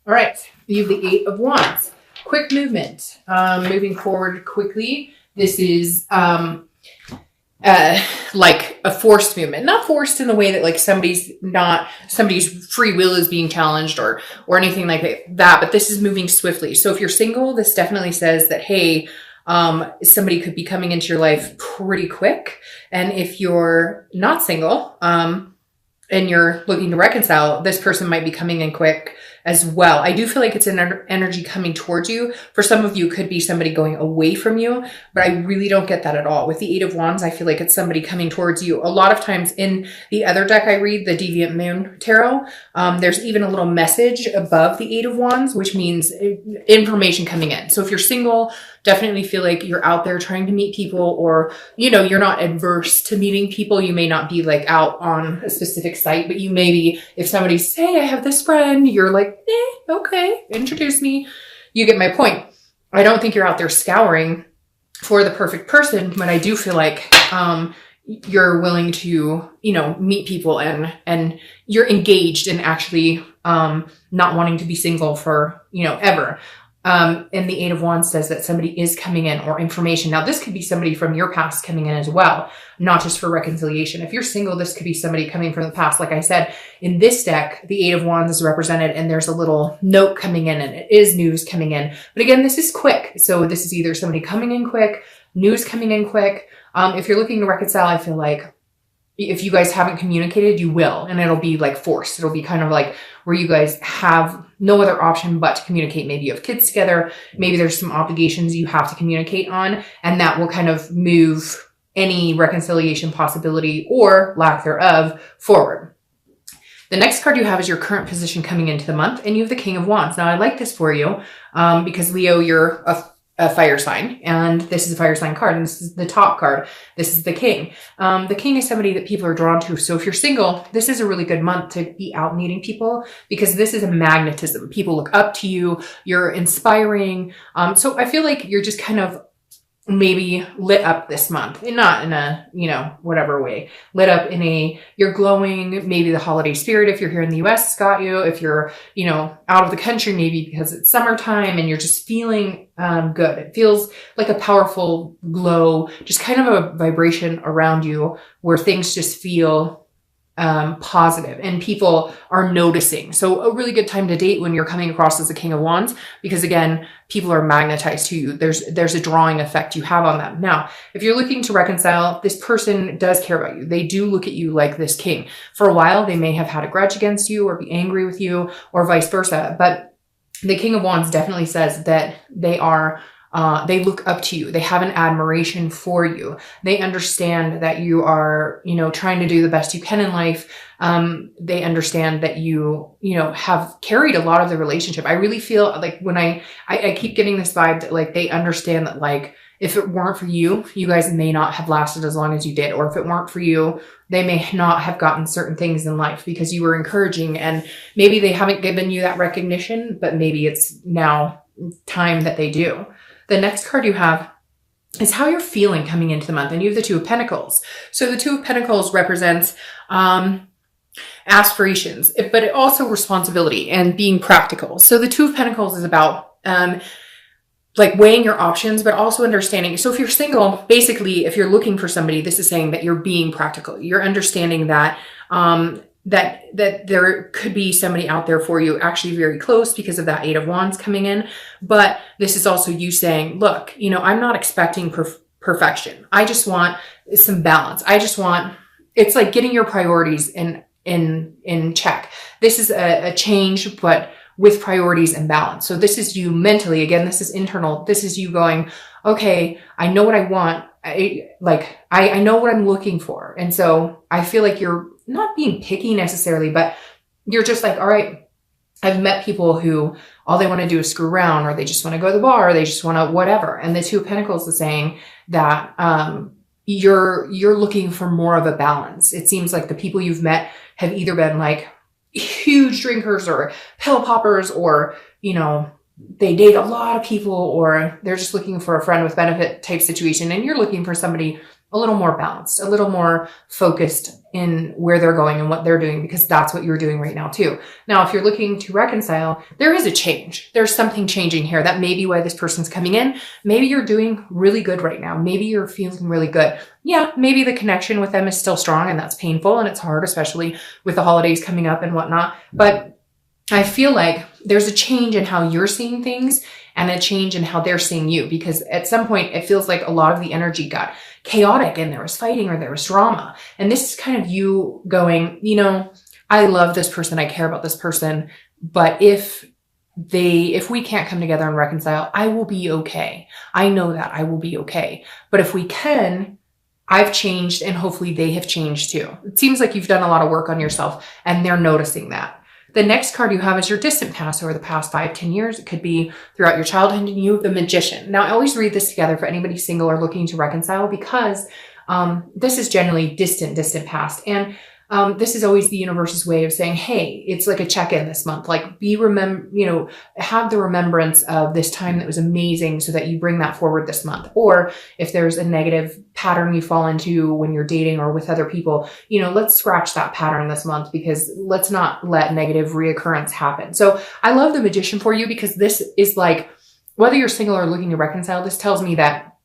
All right. You have the Eight of Wands. Quick movement. Moving forward quickly. This is like a forced movement. Not forced in the way that like somebody's free will is being challenged or anything like that, but this is moving swiftly. So if you're single, this definitely says that, hey, somebody could be coming into your life pretty quick. And if you're not single, and you're looking to reconcile, this person might be coming in quick as well. I do feel like it's an energy coming towards you. For some of you, it could be somebody going away from you, but I really don't get that at all. With the Eight of Wands, I feel like it's somebody coming towards you. A lot of times in the other deck I read, the Deviant Moon Tarot, there's even a little message above the Eight of Wands, which means information coming in. So if you're single, definitely feel like you're out there trying to meet people, or, you know, you're not adverse to meeting people. You may not be like out on a specific site, but you may be, if somebody's, hey, I have this friend, you're like, okay, introduce me. You get my point. I don't think you're out there scouring for the perfect person, but I do feel like, you're willing to, you know, meet people and you're engaged in actually, not wanting to be single for, you know, ever. And the Eight of Wands says that somebody is coming in, or information. Now, this could be somebody from your past coming in as well, not just for reconciliation. If you're single, this could be somebody coming from the past. Like I said, in this deck, the Eight of Wands is represented and there's a little note coming in and it is news coming in. But again, this is quick. So this is either somebody coming in quick, news coming in quick. If you're looking to reconcile, I feel like if you guys haven't communicated, you will, and it'll be like forced. It'll be kind of like where you guys have no other option but to communicate. Maybe you have kids together. Maybe there's some obligations you have to communicate on, and that will kind of move any reconciliation possibility or lack thereof forward. The next card you have is your current position coming into the month, and you have the King of Wands. Now, I like this for you because Leo, you're a fire sign, and this is a fire sign card, and this is the top card. This is the King. The King is somebody that people are drawn to. So if you're single, this is a really good month to be out meeting people, because this is a magnetism. People look up to you. You're inspiring. So I feel like you're just kind of maybe lit up this month, and not in a, you know, whatever way, lit up in a, you're glowing. Maybe the holiday spirit, if you're here in the US, it's got you. If you're, you know, out of the country, maybe because it's summertime and you're just feeling good. It feels like a powerful glow, just kind of a vibration around you where things just feel positive and people are noticing. So a really good time to date when you're coming across as the King of Wands, because again, people are magnetized to you. There's a drawing effect you have on them. Now, if you're looking to reconcile, this person does care about you. They do look at you like this king. For a while, they may have had a grudge against you or be angry with you or vice versa. But the King of Wands definitely says that they look up to you. They have an admiration for you. They understand that you are, you know, trying to do the best you can in life. They understand that you know, have carried a lot of the relationship. I really feel like when I keep getting this vibe that like they understand that like if it weren't for you, you guys may not have lasted as long as you did. Or if it weren't for you, they may not have gotten certain things in life because you were encouraging, and maybe they haven't given you that recognition, but maybe it's now time that they do. The next card you have is how you're feeling coming into the month. And you have the Two of Pentacles. So the Two of Pentacles represents aspirations, but it also responsibility and being practical. So the Two of Pentacles is about like weighing your options, but also understanding. So if you're single, basically, if you're looking for somebody, this is saying that you're being practical. You're understanding that that there could be somebody out there for you, actually very close because of that Eight of Wands coming in. But this is also you saying, look, you know, I'm not expecting perfection. I just want some balance. I just want, it's like getting your priorities in check. This is a change, but with priorities and balance. So this is you mentally, again, this is internal. This is you going, okay, I know what I want. I know what I'm looking for. And so I feel like you're not being picky necessarily, but you're just like, all right, I've met people who all they want to do is screw around, or they just want to go to the bar, or they just want to whatever. And the Two of Pentacles is saying that you're looking for more of a balance. It seems like the people you've met have either been like huge drinkers or pill poppers, or, you know, they date a lot of people, or they're just looking for a friend with benefit type situation. And you're looking for somebody a little more balanced, a little more focused in where they're going and what they're doing, because that's what you're doing right now too. Now, if you're looking to reconcile, there is a change. There's something changing here. That may be why this person's coming in. Maybe you're doing really good right now. Maybe you're feeling really good. Yeah, maybe the connection with them is still strong, and that's painful and it's hard, especially with the holidays coming up and whatnot. But I feel like there's a change in how you're seeing things and a change in how they're seeing you, because at some point it feels like a lot of the energy got chaotic and there was fighting or there was drama. And this is kind of you going, you know, I love this person, I care about this person, but if we can't come together and reconcile, I will be okay. I know that I will be okay. But if we can, I've changed and hopefully they have changed too. It seems like you've done a lot of work on yourself and they're noticing that. The next card you have is your distant past, over the past 5-10 years. It could be throughout your childhood, and you have the Magician. Now, I always read this together for anybody single or looking to reconcile, because this is generally distant past. And this is always the universe's way of saying, hey, it's like a check-in this month. Like have the remembrance of this time that was amazing so that you bring that forward this month. Or if there's a negative pattern you fall into when you're dating or with other people, let's scratch that pattern this month, because let's not let negative reoccurrence happen. So I love the Magician for you, because this is like, whether you're single or looking to reconcile, this tells me that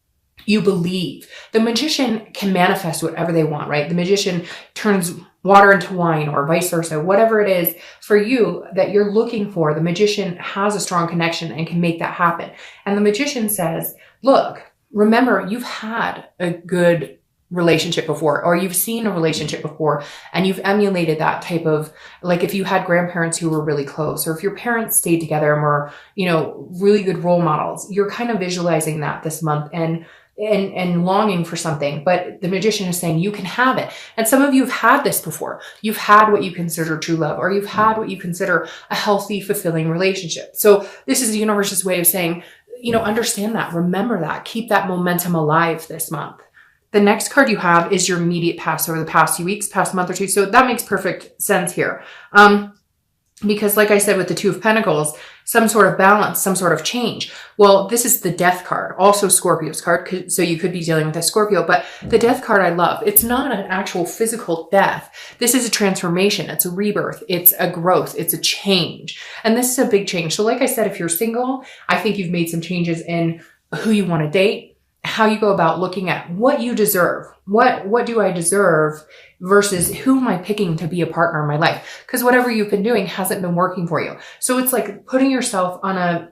you believe. The Magician can manifest whatever they want, right? The Magician turns water into wine, or vice versa. Whatever it is for you that you're looking for, the Magician has a strong connection and can make that happen. And the Magician says, look, remember, you've had a good relationship before, or you've seen a relationship before, and you've emulated that type of, like, if you had grandparents who were really close, or if your parents stayed together and were, really good role models, you're kind of visualizing that this month and longing for something. But the Magician is saying you can have it. And some of you have had this before. You've had what you consider true love, or you've had what you consider a healthy, fulfilling relationship. So this is the universe's way of saying, understand that, remember that, keep that momentum alive this month. The next card you have is your immediate past, over the past few weeks, past month or two. So that makes perfect sense here. Because like I said, with the Two of Pentacles, some sort of balance, some sort of change. Well, this is the Death card, also Scorpio's card. So you could be dealing with a Scorpio, but the Death card I love. It's not an actual physical death. This is a transformation. It's a rebirth. It's a growth. It's a change. And this is a big change. So like I said, if you're single, I think you've made some changes in who you want to date, how you go about looking at what you deserve. What do I deserve versus who am I picking to be a partner in my life? Because whatever you've been doing hasn't been working for you. So it's like putting yourself on a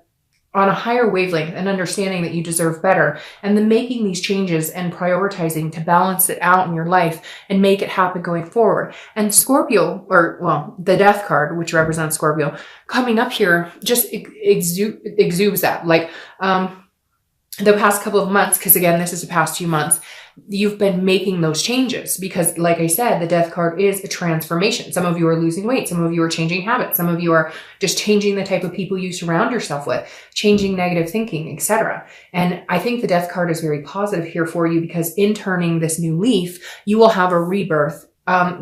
higher wavelength and understanding that you deserve better, and then making these changes and prioritizing to balance it out in your life and make it happen going forward. And Scorpio, the Death card, which represents Scorpio, coming up here just exudes that. Like, the past couple of months, because again, this is the past 2 months, you've been making those changes, because like I said, the Death card is a transformation. Some of you are losing weight. Some of you are changing habits. Some of you are just changing the type of people you surround yourself with, changing negative thinking, etc. And I think the Death card is very positive here for you, because in turning this new leaf, you will have a rebirth.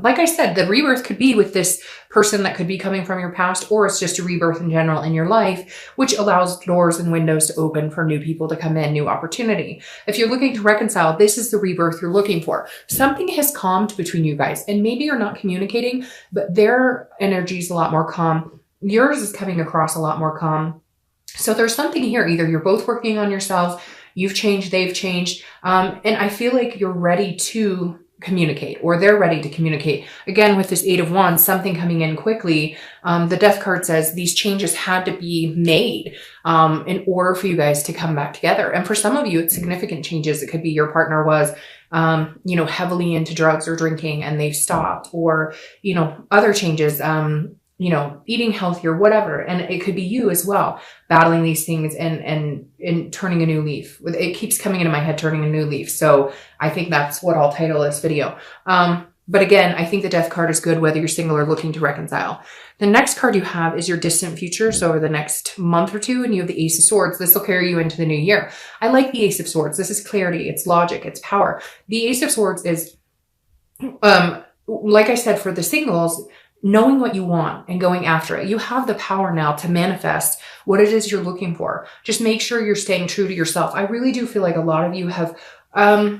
Like I said, the rebirth could be with this person that could be coming from your past, or it's just a rebirth in general in your life, which allows doors and windows to open for new people to come in, new opportunity. If you're looking to reconcile, this is the rebirth you're looking for. Something has calmed between you guys, and maybe you're not communicating, but their energy is a lot more calm. Yours is coming across a lot more calm. So there's something here. Either you're both working on yourself, you've changed, they've changed, and I feel like you're ready to communicate, or they're ready to communicate. Again, with this Eight of Wands, something coming in quickly. The Death card says these changes had to be made in order for you guys to come back together. And for some of you, it's significant changes. It could be your partner was, heavily into drugs or drinking and they've stopped, or, other changes, eating healthier, whatever. And it could be you as well, battling these things and turning a new leaf. It keeps coming into my head, turning a new leaf. So I think that's what I'll title this video. But again, I think the Death card is good whether you're single or looking to reconcile. The next card you have is your distant future. So over the next month or two, and you have the Ace of Swords. This will carry you into the new year. I like the Ace of Swords. This is clarity. It's logic. It's power. The Ace of Swords is, like I said, for the singles, knowing what you want and going after it. You have the power now to manifest what it is you're looking for. Just make sure you're staying true to yourself. I really do feel like a lot of you have, I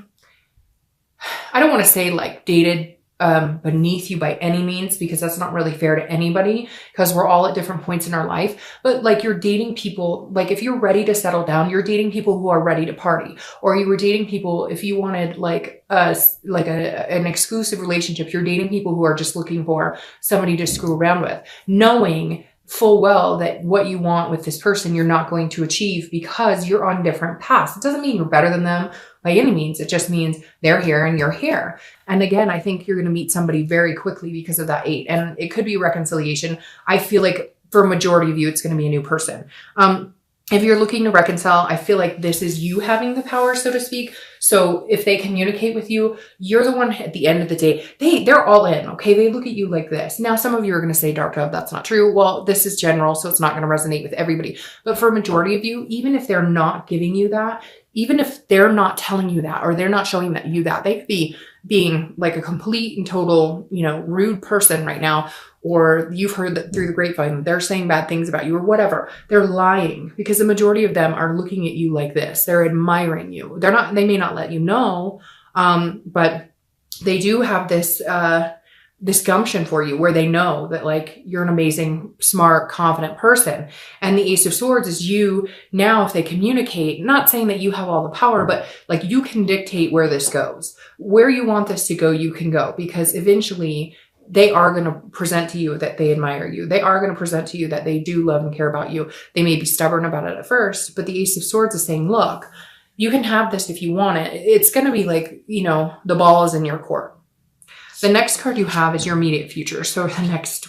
don't want to say like dated beneath you by any means, because that's not really fair to anybody, because we're all at different points in our life. But like, you're dating people, like if you're ready to settle down, you're dating people who are ready to party, or you were dating people, if you wanted like an exclusive relationship, you're dating people who are just looking for somebody to screw around with, knowing full well that what you want with this person, you're not going to achieve because you're on different paths. It doesn't mean you're better than them by any means. It just means they're here and you're here. And again, I think you're going to meet somebody very quickly because of that 8. And it could be reconciliation. I feel like for a majority of you, it's going to be a new person. If you're looking to reconcile, I feel like this is you having the power, so to speak. So if they communicate with you, you're the one at the end of the day. They're all in, okay? They look at you like this. Now, some of you are going to say, Dark Dove, that's not true. Well, this is general, so it's not going to resonate with everybody. But for a majority of you, even if they're not giving you that, even if they're not telling you that, or they're not showing you that, they could be being like a complete and total, rude person right now, or you've heard that through the grapevine, they're saying bad things about you or whatever. They're lying, because the majority of them are looking at you like this. They're admiring you. They may not let you know, but they do have this gumption for you, where they know that like you're an amazing, smart, confident person. And the Ace of Swords is you now, if they communicate, not saying that you have all the power, but like you can dictate where this goes. Where you want this to go, you can go, because eventually they are going to present to you that they admire you. They are going to present to you that they do love and care about you. They may be stubborn about it at first, but the Ace of Swords is saying, look, you can have this if you want it. It's going to be like, the ball is in your court. The next card you have is your immediate future. So the next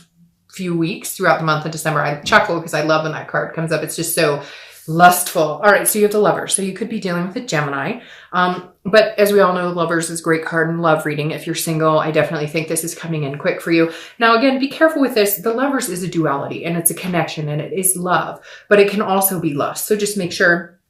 few weeks throughout the month of December, I chuckle because I love when that card comes up. It's just so lustful. All right, so you have the Lovers. So you could be dealing with a Gemini. But as we all know, Lovers is a great card in love reading. If you're single, I definitely think this is coming in quick for you. Now, again, be careful with this. The Lovers is a duality, and it's a connection, and it is love, but it can also be lust. So just make sure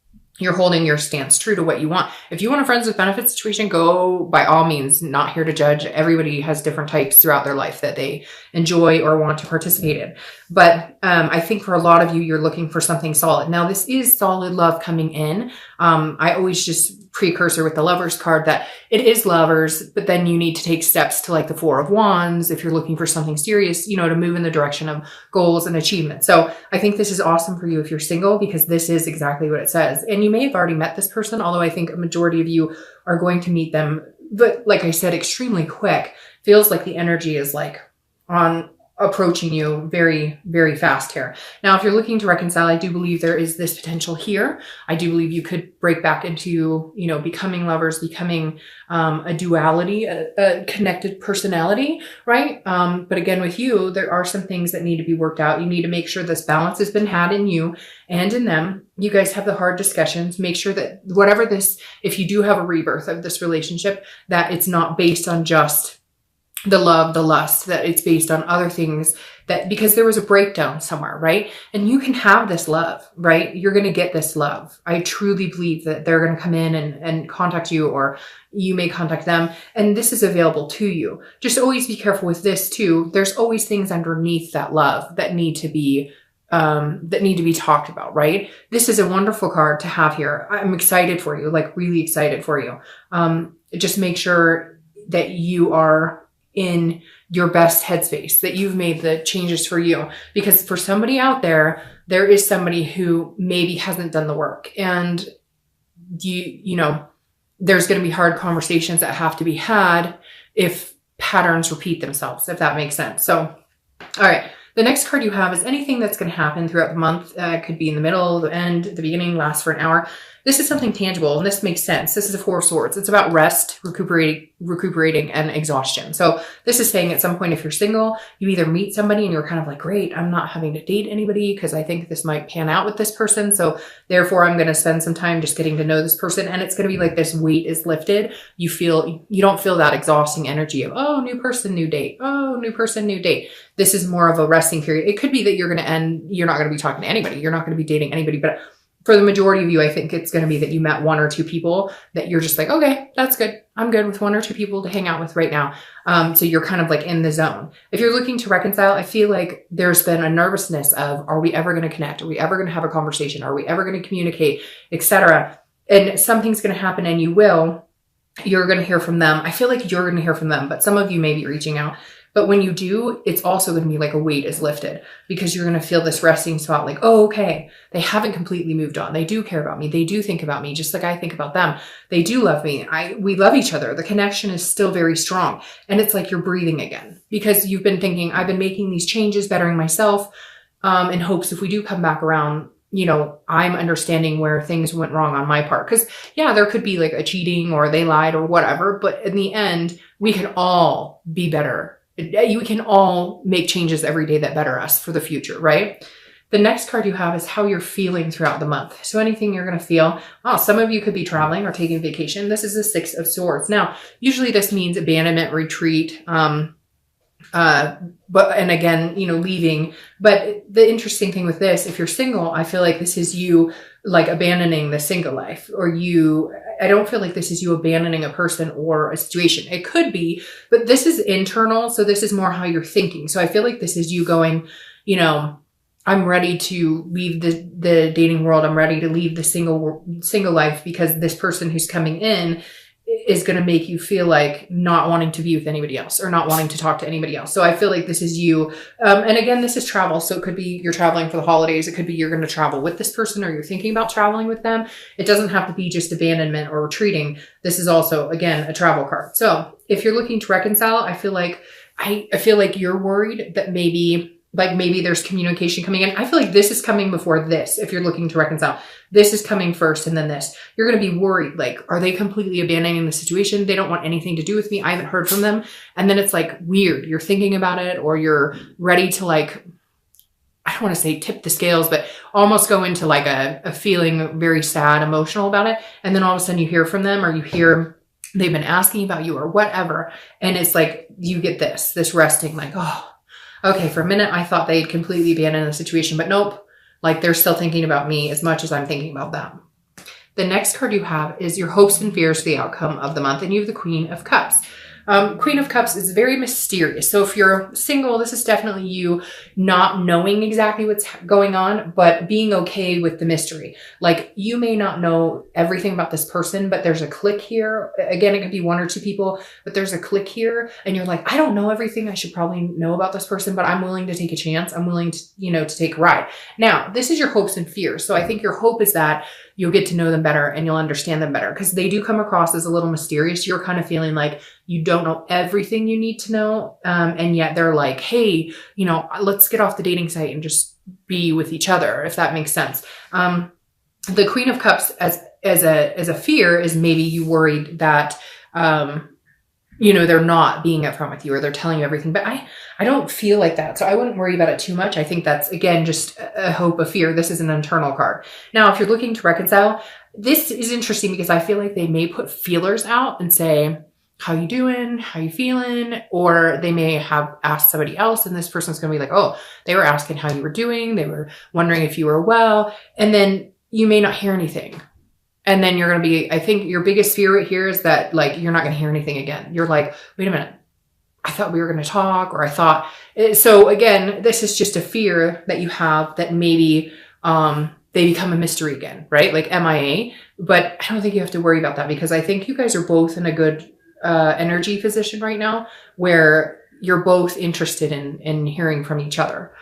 you're holding your stance true to what you want. If you want a friends with benefits situation, go by all means. Not here to judge. Everybody has different types throughout their life that they enjoy or want to participate in. But I think for a lot of you, you're looking for something solid. Now, this is solid love coming in. I always just precursor with the Lovers card that it is lovers, but then you need to take steps to like the 4 of Wands if you're looking for something serious, to move in the direction of goals and achievement. So I think this is awesome for you if you're single, because this is exactly what it says. And you may have already met this person, although I think a majority of you are going to meet them, but like I said, extremely quick. Feels like the energy is like on approaching you very, very fast here. Now, if you're looking to reconcile, I do believe there is this potential here. I do believe you could break back into, becoming lovers, becoming a duality, a connected personality, right? But again, with you, there are some things that need to be worked out. You need to make sure this balance has been had in you and in them. You guys have the hard discussions. Make sure that if you do have a rebirth of this relationship, that it's not based on just the love, the lust, that it's based on other things, that because there was a breakdown somewhere, right? And you can have this love, right? You're going to get this love. I truly believe that they're going to come in and contact you, or you may contact them, and this is available to you. Just always be careful with this too. There's always things underneath that love that need to be talked about, right? This is a wonderful card to have here. I'm excited for you, like really excited for you. Just make sure that you are in your best headspace, that you've made the changes for you, because for somebody out there, there is somebody who maybe hasn't done the work, and there's going to be hard conversations that have to be had if patterns repeat themselves, if that makes sense. So, all right. The next card you have is anything that's going to happen throughout the month. It could be in the middle, the end, the beginning, last for an hour. This is something tangible, and this makes sense. This is a 4 of Swords. It's about rest, recuperating, and exhaustion. So this is saying at some point, if you're single, you either meet somebody and you're kind of like, great, I'm not having to date anybody because I think this might pan out with this person. So therefore, I'm going to spend some time just getting to know this person. And it's going to be like this weight is lifted. You don't feel that exhausting energy of, oh, new person, new date. Oh, new person, new date. This is more of a resting period. It could be that you're not going to be talking to anybody. You're not going to be dating anybody, but for the majority of you, I think it's going to be that you met 1 or 2 people that you're just like, okay, that's good. I'm good with 1 or 2 people to hang out with right now. So you're kind of like in the zone. If you're looking to reconcile, I feel like there's been a nervousness of, are we ever going to connect? Are we ever going to have a conversation? Are we ever going to communicate, etc.? And something's going to happen, and you will. You're going to hear from them. I feel like you're going to hear from them, but some of you may be reaching out. But when you do, it's also going to be like a weight is lifted, because you're going to feel this resting spot like, oh, okay, they haven't completely moved on. They do care about me. They do think about me just like I think about them. They do love me. We love each other. The connection is still very strong. And it's like you're breathing again, because you've been thinking, I've been making these changes, bettering myself, in hopes if we do come back around, you know, I'm understanding where things went wrong on my part. Because yeah, there could be like a cheating or they lied or whatever, but in the end, we can all be better. You can all make changes every day that better us for the future, right? The next card you have is how you're feeling throughout the month. So anything you're going to feel. Oh, some of you could be traveling or taking vacation. This is the Six of Swords. Now, usually this means abandonment, retreat, and again, you know, leaving. But the interesting thing with this, if you're single, I feel like this is you like abandoning the single life, or I don't feel like this is you abandoning a person or a situation. It could be, but this is internal. So this is more how you're thinking. So I feel like this is you going, you know, I'm ready to leave the dating world. I'm ready to leave the single life, because this person who's coming in is going to make you feel like not wanting to be with anybody else or not wanting to talk to anybody else. So I feel like this is you. And again, this is travel. So it could be you're traveling for the holidays. It could be you're going to travel with this person, or you're thinking about traveling with them. It doesn't have to be just abandonment or retreating. This is also, again, a travel card. So if you're looking to reconcile, I feel like you're worried that maybe there's communication coming in. I feel like this is coming before this. If you're looking to reconcile, this is coming first and then this. You're going to be worried. Like, are they completely abandoning the situation? They don't want anything to do with me. I haven't heard from them. And then it's like weird. You're thinking about it, or you're ready to like, I don't want to say tip the scales, but almost go into like a feeling very sad, emotional about it. And then all of a sudden you hear from them, or you hear they've been asking about you or whatever. And it's like, you get this resting, like, oh, okay, for a minute, I thought they'd completely abandoned the situation, but nope. Like, they're still thinking about me as much as I'm thinking about them. The next card you have is your hopes and fears for the outcome of the month, and you have the Queen of Cups. Queen of Cups is very mysterious. So if you're single, this is definitely you not knowing exactly what's going on, but being okay with the mystery. Like, you may not know everything about this person, but there's a click here. Again, it could be one or two people, but there's a click here, and you're like, I don't know everything I should probably know about this person, but I'm willing to take a chance. I'm willing to, to take a ride. Now, this is your hopes and fears. So I think your hope is that you'll get to know them better and you'll understand them better, because they do come across as a little mysterious. You're kind of feeling like you don't know everything you need to know. And yet they're like, hey, let's get off the dating site and just be with each other, if that makes sense. The Queen of Cups as a fear is maybe you worried that, they're not being upfront with you, or they're telling you everything, but I don't feel like that. So I wouldn't worry about it too much. I think that's, again, just a hope, a fear. This is an internal card. Now, if you're looking to reconcile, this is interesting because I feel like they may put feelers out and say, how you doing? How you feeling? Or they may have asked somebody else, and this person's going to be like, oh, they were asking how you were doing. They were wondering if you were well. And then you may not hear anything. And then you're going to be, I think your biggest fear right here is that, like, you're not going to hear anything again. You're like, wait a minute, I thought we were going to talk, or I thought, so again, this is just a fear that you have that maybe, they become a mystery again, right? Like MIA, but I don't think you have to worry about that, because I think you guys are both in a good, energy position right now where you're both interested in hearing from each other.